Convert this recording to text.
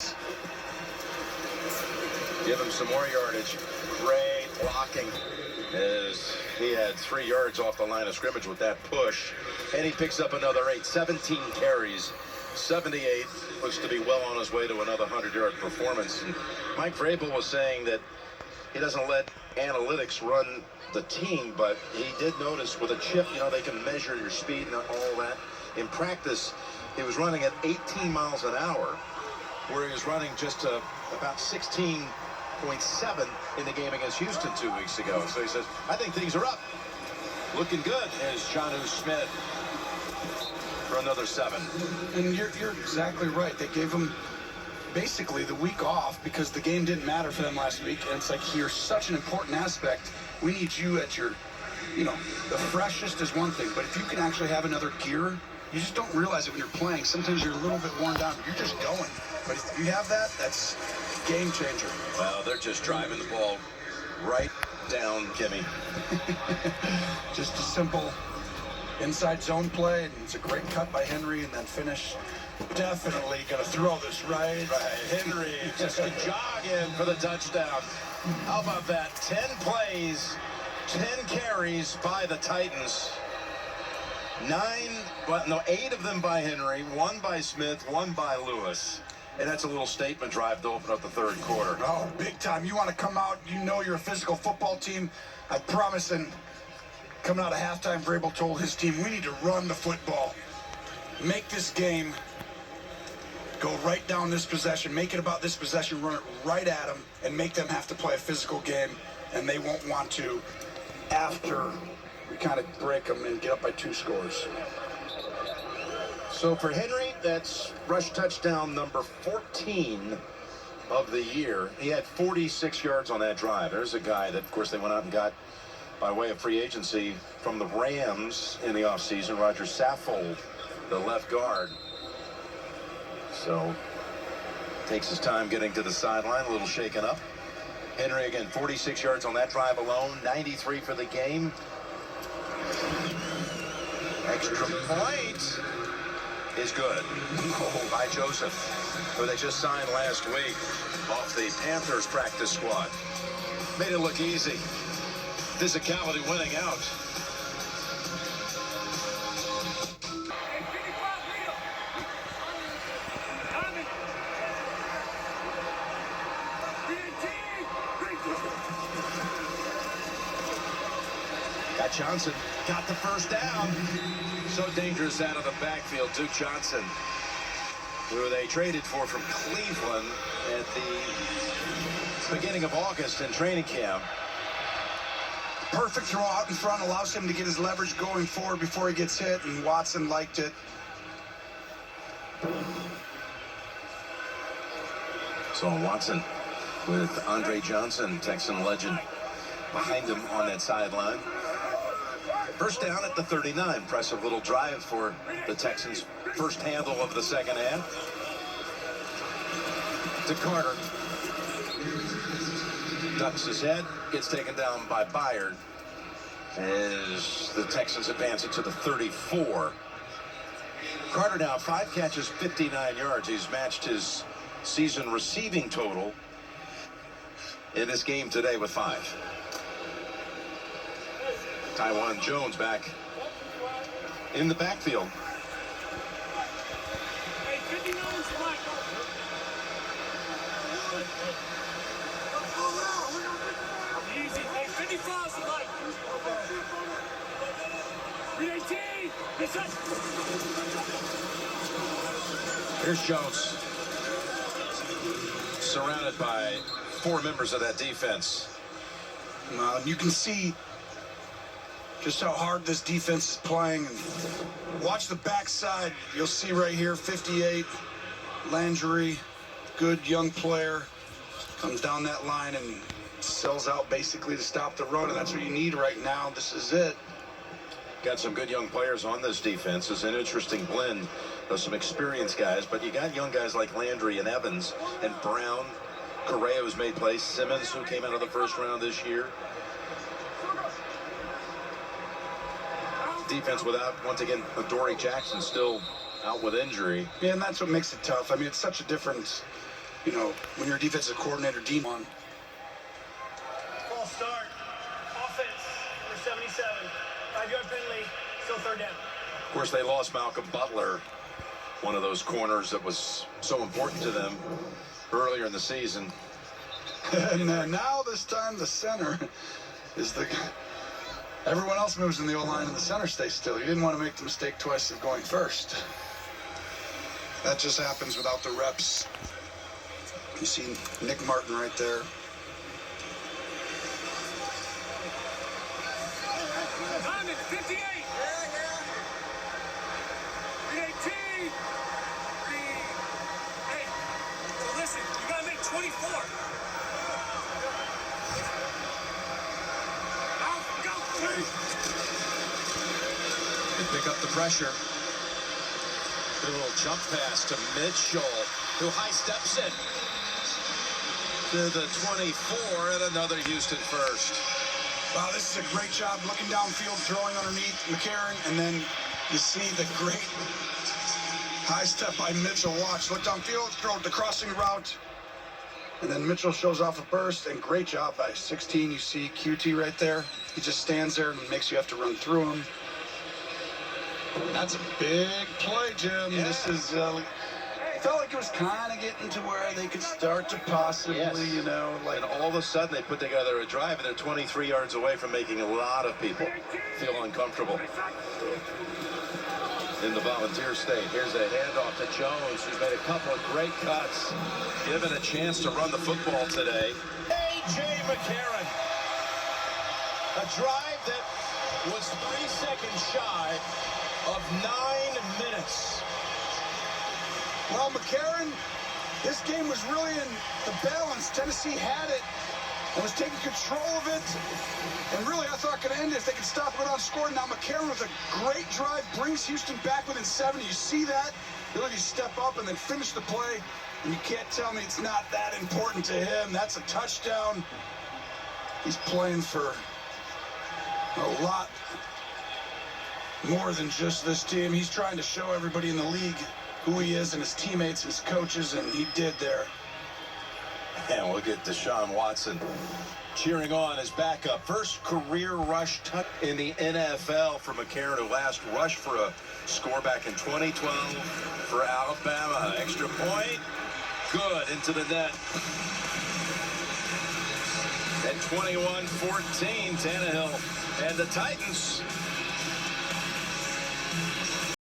Texans. Give him some more yardage. Great blocking, as he had 3 yards off the line of scrimmage with that push. And he picks up another 8. 17 carries, 78. Looks to be well on his way to another 100-yard performance. And Mike Vrabel was saying that he doesn't let analytics run the team, but he did notice with a chip, they can measure your speed and all that. In practice, he was running at 18 miles an hour, where he was running just about 16.7 in the game against Houston 2 weeks ago. So he says, I think things are up. Looking good is Jonnu Smith for another 7. And you're exactly right. They gave him basically the week off because the game didn't matter for them last week. And it's like, you're such an important aspect. We need you at your, the freshest is one thing, but if you can actually have another gear, you just don't realize it when you're playing. Sometimes you're a little bit worn down. You're just going. But if you have that, that's game changer. Well, they're just driving the ball right down Kimmy. Just a simple inside zone play, and it's a great cut by Henry, and then finish. Definitely going to throw this right. Henry just a jog in for the touchdown. How about that? 10 plays, 10 carries by the Titans. 8 of them by Henry, 1 by Smith, 1 by Lewis. And that's a little statement drive to open up the third quarter. Oh, big time. You want to come out, you're a physical football team. I promise. And coming out of halftime, Vrabel told his team, we need to run the football. Make this game go right down this possession. Make it about this possession. Run it right at them and make them have to play a physical game. And they won't want to after we kind of break them and get up by 2 scores. So for Henry, that's rush touchdown number 14 of the year. He had 46 yards on that drive. There's a guy that, of course, they went out and got by way of free agency from the Rams in the offseason, Roger Saffold, the left guard. So takes his time getting to the sideline, a little shaken up. Henry, again, 46 yards on that drive alone, 93 for the game. Extra point is good. By Joseph, who they just signed last week off the Panthers practice squad. Made it look easy. Physicality winning out. Got Johnson, got the first down. So dangerous out of the backfield. Duke Johnson, who they traded for from Cleveland at the beginning of August in training camp. Perfect throw out in front, allows him to get his leverage going forward before he gets hit, and Watson liked it. So Watson with Andre Johnson, Texan legend, behind him on that sideline. First down at the 39. Impressive little drive for the Texans. First handle of the second half. To Carter. Ducks his head. Gets taken down by Byard as the Texans advance it to the 34. Carter now 5 catches, 59 yards. He's matched his season receiving total in this game today with 5. Tywan Jones back in the backfield. Here's Jones, surrounded by 4 members of that defense. You can see just how hard this defense is playing. And watch the backside. You'll see right here, 58, Landry, good young player, comes down that line and sells out basically to stop the run, and that's what you need right now. This is it. Got some good young players on this defense. It's an interesting blend of some experienced guys, but you got young guys like Landry and Evans and Brown. Correa, who's made plays. Simmons, who came out of the first round this year. Defense without, once again, Adoree Jackson still out with injury. Yeah, and that's what makes it tough. I mean, it's such a different you know, when you're a defensive coordinator, Dean on. False start. Offense, number 77. 5-yard penalty, still third down. Of course, they lost Malcolm Butler, one of those corners that was so important to them earlier in the season. And now this time the center is the... Everyone else moves in the O-line and the center stays still. You didn't want to make the mistake twice of going first. That just happens without the reps. You see Nick Martin right there. Condon, 58. Hey, so listen, you gotta make 24. They pick up the pressure. Good little jump pass to Mitchell, who high steps it to the 24, and another Houston first. Wow, this is a great job looking downfield, throwing underneath McCarron, and then you see the great high step by Mitchell. Watch, look downfield, throw the crossing route, and then Mitchell shows off a burst, and great job by 16. You see QT right there. He just stands there and makes you have to run through him. That's a big play, Jim. Yeah. This is, felt like it was kind of getting to where they could start to possibly, you know, like... And all of a sudden, they put together a drive, and they're 23 yards away from making a lot of people feel uncomfortable in the Volunteer State. Here's a handoff to Jones, who's made a couple of great cuts, given a chance to run the football today. A.J. McCarron. A drive that was 3 seconds shy of 9 minutes. Well, McCarron, this game was really in the balance. Tennessee had it and was taking control of it. And really, I thought could end it if they could stop it on score. Now McCarron with a great drive brings Houston back within 7. You see that? Ability to step up and then finish the play. And you can't tell me it's not that important to him. That's a touchdown. He's playing for a lot more than just this team. He's trying to show everybody in the league who he is and his teammates, his coaches, and he did there. And we'll get Deshaun Watson cheering on his backup. First career rush in the NFL for McCarron, who last rushed for a score back in 2012 for Alabama. Extra point. Good into the net. At 21-14, Tannehill and the Titans